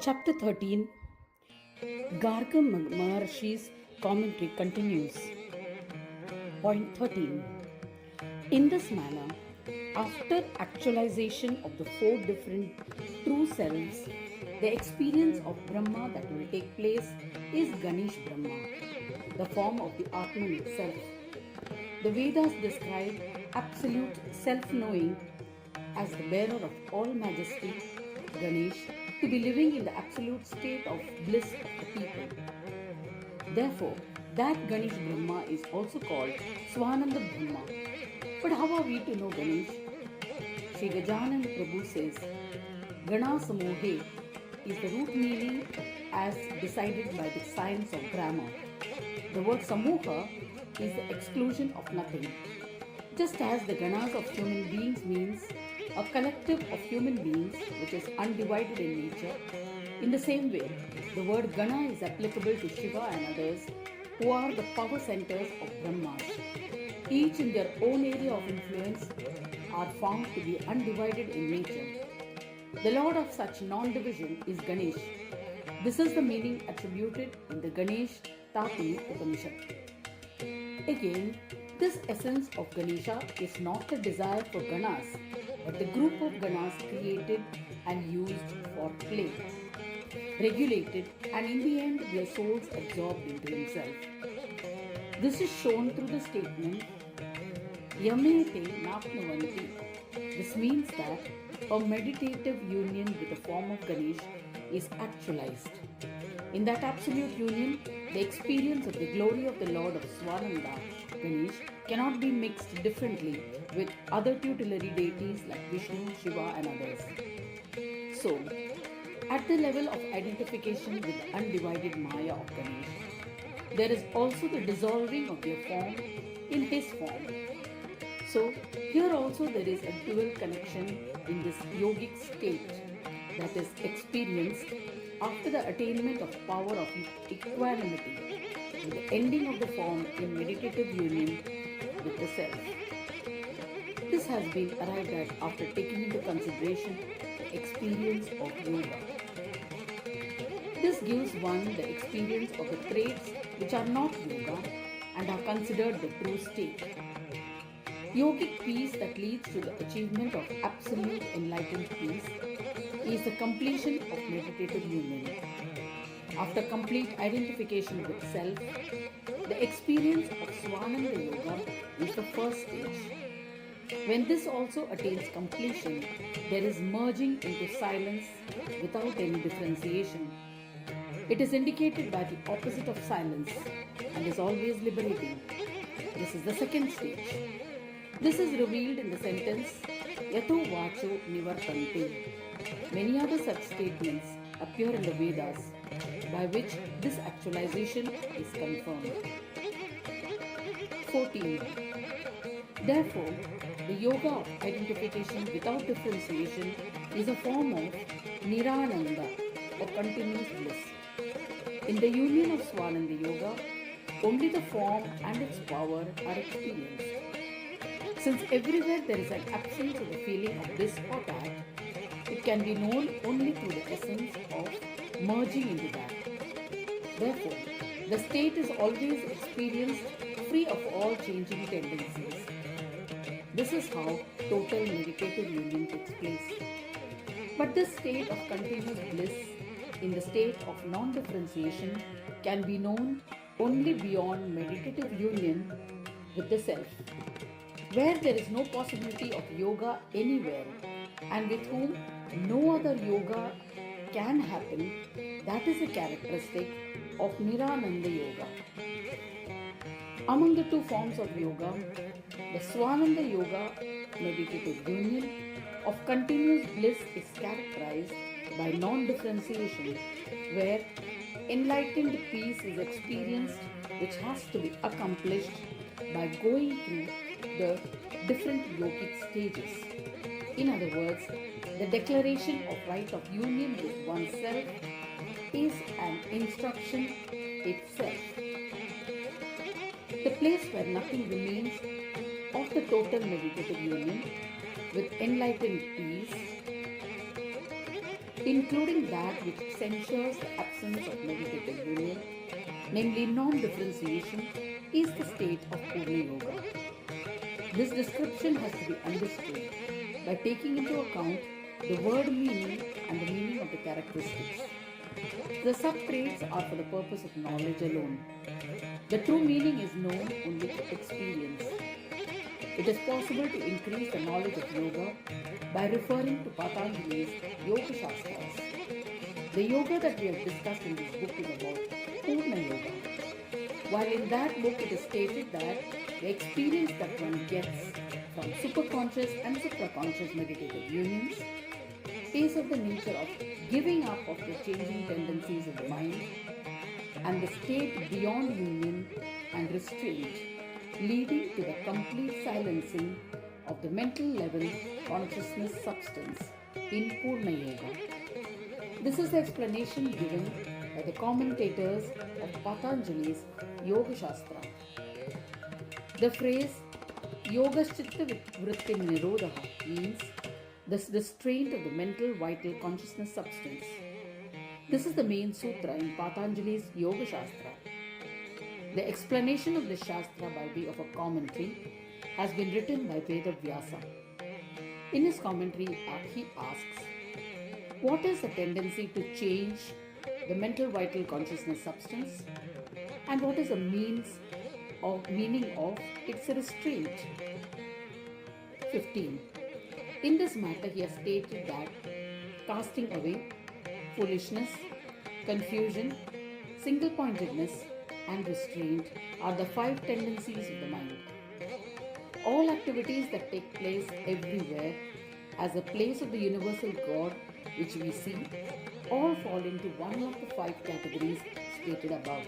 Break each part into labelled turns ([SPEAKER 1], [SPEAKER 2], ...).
[SPEAKER 1] Chapter 13 Gargya Maharshi's commentary continues. Point 13. In this manner, after actualization of the four different true selves, the experience of Brahma that will take place is Ganesh Brahma, the form of the Atman itself. The Vedas describe absolute self-knowing as the bearer of all majesty, Ganesh, to be living in the absolute state of bliss of the people. Therefore, that Ganesh Brahma is also called Swananda Brahma. But how are we to know Ganesh? Sri Gajanan Prabhu says, Gana Samohe is the root meaning as decided by the science of grammar. The word Samoha is the exclusion of nothing. Just as the Ganas of human beings means a collective of human beings which is undivided in nature, in the same way, the word Gana is applicable to Shiva and others who are the power centers of Brahmas. Each in their own area of influence are found to be undivided in nature. The lord of such non-division is Ganesh. This is the meaning attributed in the Ganesh Tatini Upanishad. Again, this essence of Ganesha is not the desire for Ganas, but the group of Ganas created and used for play, regulated, and in the end their souls absorbed into himself. This is shown through the statement Yamete Napnuvanti. This means that a meditative union with the form of Ganesh is actualized. In that absolute union, the experience of the glory of the Lord of Swananda, Ganesh, cannot be mixed differently with other tutelary deities like Vishnu, Shiva, and others. So, at the level of identification with the undivided Maya of Ganesh, there is also the dissolving of their form in his form. So, here also there is a dual connection in this yogic state that is experienced after the attainment of power of equanimity, with the ending of the form in meditative union with the self. This has been arrived at after taking into consideration the experience of yoga. This gives one the experience of the traits which are not yoga and are considered the true state. Yogic peace that leads to the achievement of absolute enlightened peace is the completion of meditative union. After complete identification with self, the experience of Swananda Yoga is the first stage. When this also attains completion, there is merging into silence without any differentiation. It is indicated by the opposite of silence and is always liberating. This is the second stage. This is revealed in the sentence Yato Vacho Nivartante. Many other such statements appear in the Vedas by which this actualization is confirmed. 14. Therefore, the yoga of identification without differentiation is a form of Nirananda or continuous bliss. In the union of Swananda Yoga, only the form and its power are experienced. Since everywhere there is an absence of the feeling of this or that, it can be known only through the essence of merging into that. Therefore, the state is always experienced free of all changing tendencies. This is how total meditative union takes place. But this state of continuous bliss in the state of non-differentiation can be known only beyond meditative union with the self, where there is no possibility of yoga anywhere and with whom no other yoga can happen. That is a characteristic of Nirananda Yoga. Among the two forms of yoga, the Swananda Yoga, meditative union of continuous bliss, is characterized by non-differentiation, where enlightened peace is experienced, which has to be accomplished by going through the different yogic stages. In other words, the declaration of right of union with oneself is an instruction itself. The place where nothing remains of the total meditative union with enlightened peace including that which censures the absence of meditative union, namely non-differentiation, is the state of Purna Yoga. This description has to be understood by taking into account the word meaning and the meaning of the characteristics. The sub-traits are for the purpose of knowledge alone. The true meaning is known only through experience. It is possible to increase the knowledge of yoga by referring to Patanjali's Yoga Shastras. The yoga that we have discussed in this book is about Purna Yoga. While in that book it is stated that the experience that one gets from superconscious and supraconscious meditative unions is of the nature of giving up of the changing tendencies of the mind and the state beyond union and restraint, leading to the complete silencing of the mental level consciousness substance in Purna Yoga. This is the explanation given by the commentators of Patanjali's Yoga Shastra. The phrase Yogaschitta Vritti Nirodha means the restraint of the mental vital consciousness substance. This is the main sutra in Patanjali's Yoga Shastra. The explanation of this Shastra by way of a commentary has been written by Vedavyasa. In his commentary, he asks, what is the tendency to change the mental vital consciousness substance? And what is the meaning of its restraint? 15. In this matter, he has stated that casting away, foolishness, confusion, single-pointedness, and restraint are the 5 tendencies of the mind. All activities that take place everywhere as a place of the universal God which we see all fall into one of the 5 categories stated above.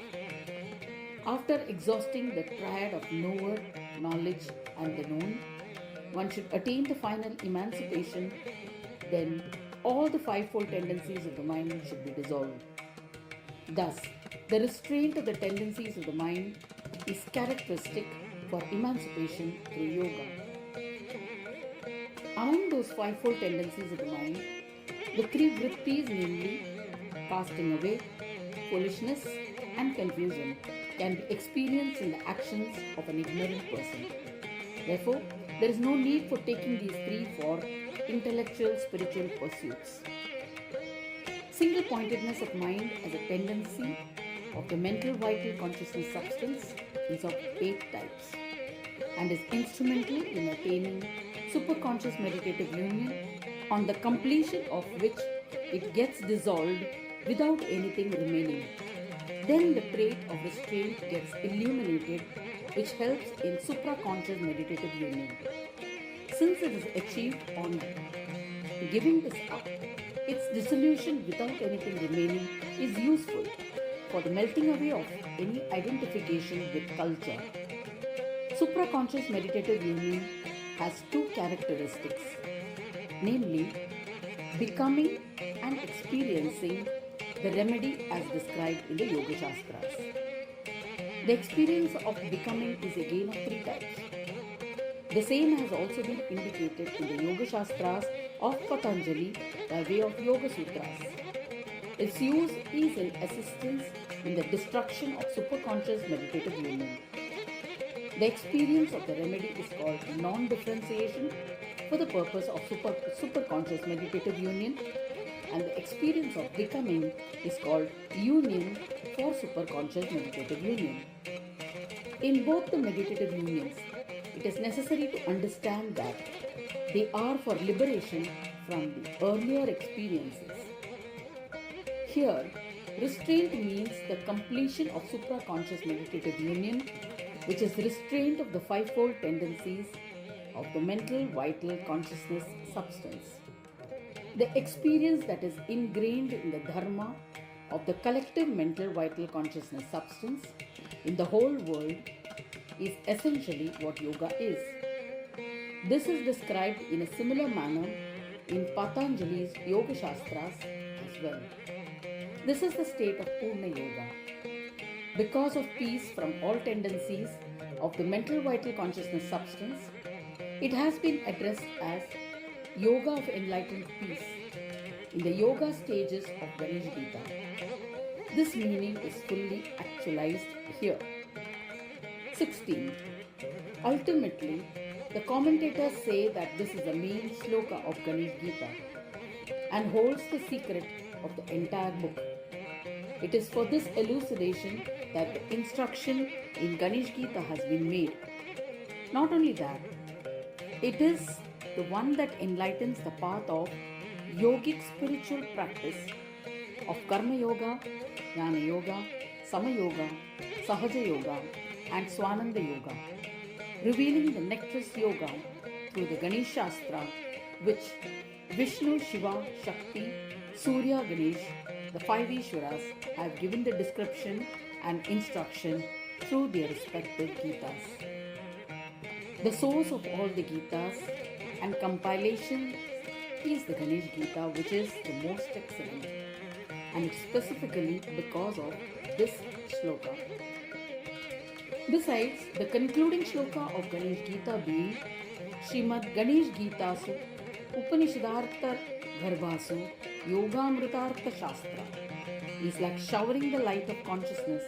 [SPEAKER 1] After exhausting the triad of knower, knowledge, and the known, one should attain the final emancipation. Then all the 5-fold tendencies of the mind should be dissolved. Thus, the restraint of the tendencies of the mind is characteristic for emancipation through yoga. Among those 5-fold tendencies of the mind, the 3 vrittis, namely casting away, foolishness, and confusion, can be experienced in the actions of an ignorant person. Therefore, there is no need for taking these 3 for intellectual spiritual pursuits. Single-pointedness of mind as a tendency of the mental vital consciousness substance is of 8 types and is instrumental in attaining superconscious meditative union, on the completion of which it gets dissolved without anything remaining. Then the trait of restraint gets illuminated, which helps in supraconscious meditative union. Since it is achieved on giving this up, its dissolution without anything remaining is useful for the melting away of any identification with culture. Supraconscious meditative union has 2 characteristics, namely becoming and experiencing the remedy as described in the Yoga Shastras. The experience of becoming is again of 3 types. The same has also been indicated in the Yoga Shastras of Patanjali by way of Yoga Sutras. Its use is in assistance in the destruction of superconscious meditative union. The experience of the remedy is called non-differentiation for the purpose of superconscious meditative union, and the experience of becoming is called union for superconscious meditative union. In both the meditative unions, it is necessary to understand that they are for liberation from the earlier experiences. Here, restraint means the completion of supraconscious meditative union, which is restraint of the 5-fold tendencies of the mental vital consciousness substance. The experience that is ingrained in the dharma of the collective mental vital consciousness substance in the whole world is essentially what yoga is. This is described in a similar manner in Patanjali's Yoga Shastras as well. This is the state of Purna Yoga. Because of peace from all tendencies of the mental vital consciousness substance, it has been addressed as Yoga of Enlightened Peace. in the yoga stages of Ganesh Gita. This meaning is fully actualized here. 16. Ultimately, the commentators say that this is the main sloka of Ganesh Gita and holds the secret of the entire book. It is for this elucidation that the instruction in Ganesh Gita has been made. Not only that, it is the one that enlightens the path of yogic spiritual practice of Karma Yoga, Jnana Yoga, Sama Yoga, Sahaja Yoga, and Swananda Yoga, revealing the Nectarous Yoga through the Ganesh Shastra, which Vishnu, Shiva, Shakti, Surya, Ganesh, the five Ishwaras, have given the description and instruction through their respective Gitas. The source of all the Gitas and compilation is the Ganesh Gita, which is the most excellent, and it's specifically because of this shloka. Besides, the concluding shloka of Ganesh Gita being Srimad Ganesh Gitasu Upanishadartha Garbhasu Yogamritartha Shastra is like showering the light of consciousness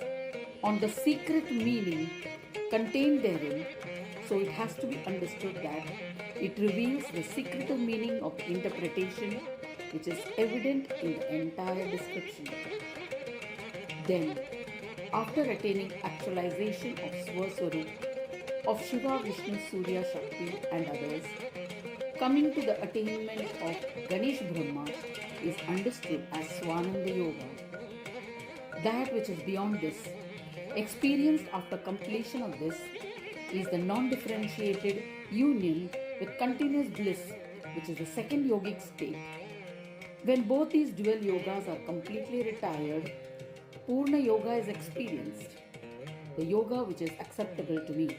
[SPEAKER 1] on the secret meaning contained therein, so it has to be understood that it reveals the secretive meaning of interpretation which is evident in the entire description. Then, after attaining actualization of Swaswarup, of Shiva, Vishnu, Surya, Shakti and others, coming to the attainment of Ganesh Brahma is understood as Swananda Yoga. That which is beyond this, experienced after completion of this, is the non-differentiated union with continuous bliss, which is the second yogic state. When both these dual yogas are completely retired, Purna Yoga is experienced, the yoga which is acceptable to me.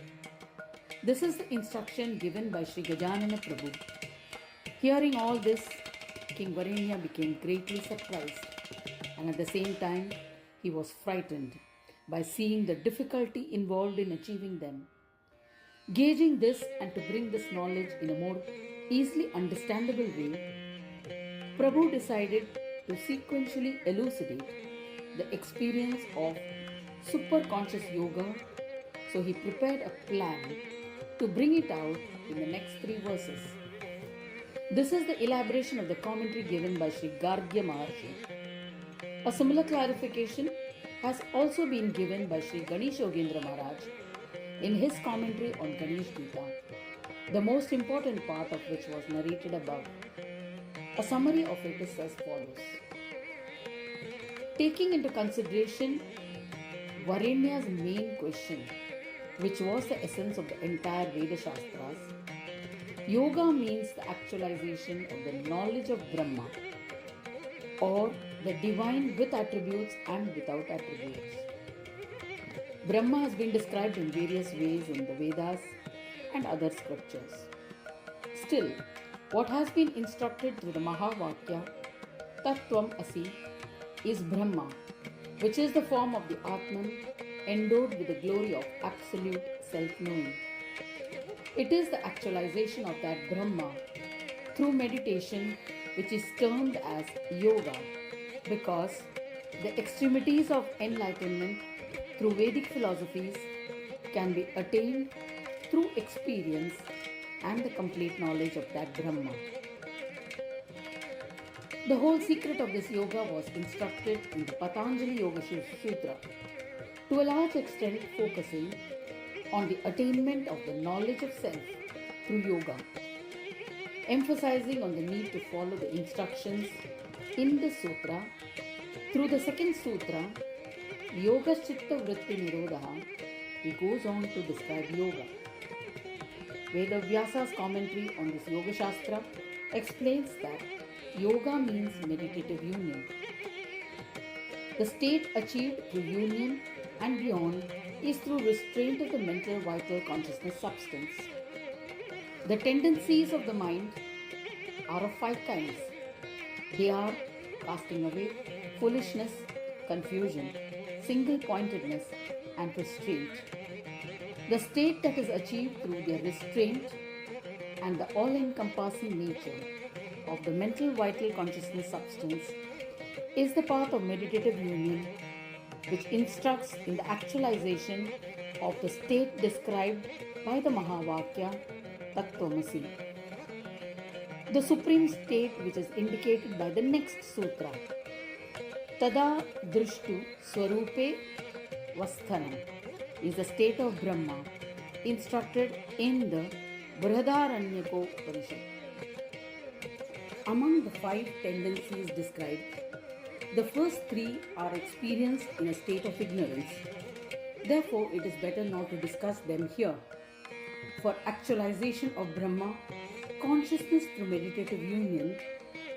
[SPEAKER 1] This is the instruction given by Sri Gajanana Prabhu. Hearing all this, King Varenya became greatly surprised, and at the same time, he was frightened by seeing the difficulty involved in achieving them. Gauging this and to bring this knowledge in a more easily understandable way, Prabhu decided to sequentially elucidate the experience of superconscious yoga, so he prepared a plan to bring it out in the next 3 verses. This is the elaboration of the commentary given by Sri Gargya Maharshi. A similar clarification has also been given by Sri Ganesh Yogendra Maharaj in his commentary on Ganesh Gita, the most important part of which was narrated above. A summary of it is as follows. Taking into consideration Varenya's main question, which was the essence of the entire Veda Shastras, yoga means the actualization of the knowledge of Brahma, or the divine with attributes and without attributes. Brahma has been described in various ways in the Vedas and other scriptures. Still, what has been instructed through the Mahavakya, Tattvam Asi, is Brahma, which is the form of the Atman endowed with the glory of absolute self-knowing. It is the actualization of that Brahma through meditation, which is termed as yoga, because the extremities of enlightenment through Vedic philosophies can be attained through experience and the complete knowledge of that Brahma. The whole secret of this yoga was instructed in the Patanjali Yoga Sutra, to a large extent focusing on the attainment of the knowledge of self through yoga, emphasizing on the need to follow the instructions in the sutra. Through the second sutra, Yoga Chitta Vritti Nirodha, he goes on to describe yoga. Vedavyasa's commentary on this Yoga Shastra explains that yoga means meditative union. The state achieved through union and beyond is through restraint of the mental vital consciousness substance. The tendencies of the mind are of 5 kinds. They are casting away, foolishness, confusion, single-pointedness and restraint. The state that is achieved through their restraint and the all-encompassing nature of the mental vital consciousness substance is the path of meditative union, which instructs in the actualization of the state described by the Mahavakya Tattvamasi, the supreme state which is indicated by the next sutra, Tada Drishtu Swarupe Vasthanam, is the state of Brahma instructed in the Brihadaranyako Upanishad. Among the 5 tendencies described, the first 3 are experienced in a state of ignorance. Therefore, it is better not to discuss them here. For actualization of Brahma, consciousness through meditative union,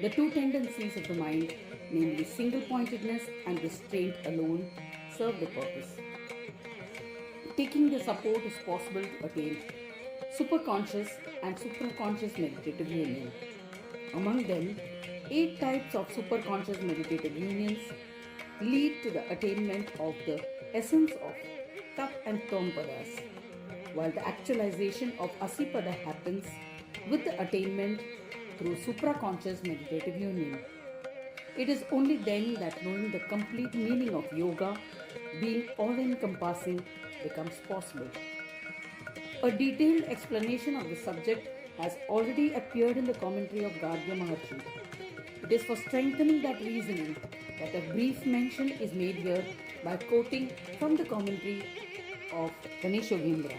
[SPEAKER 1] the 2 tendencies of the mind, namely single-pointedness and restraint alone, serve the purpose. Taking the support is possible to attain superconscious and supraconscious meditative union. Among them, 8 types of superconscious meditative unions lead to the attainment of the essence of Tat and Tom Padas, while the actualization of Asipada happens with the attainment through supraconscious meditative union. It is only then that knowing the complete meaning of yoga, being all-encompassing, becomes possible. A detailed explanation of the subject has already appeared in the commentary of Gargya Maharshi. It is for strengthening that reasoning that a brief mention is made here by quoting from the commentary of Ganesha Yogendra.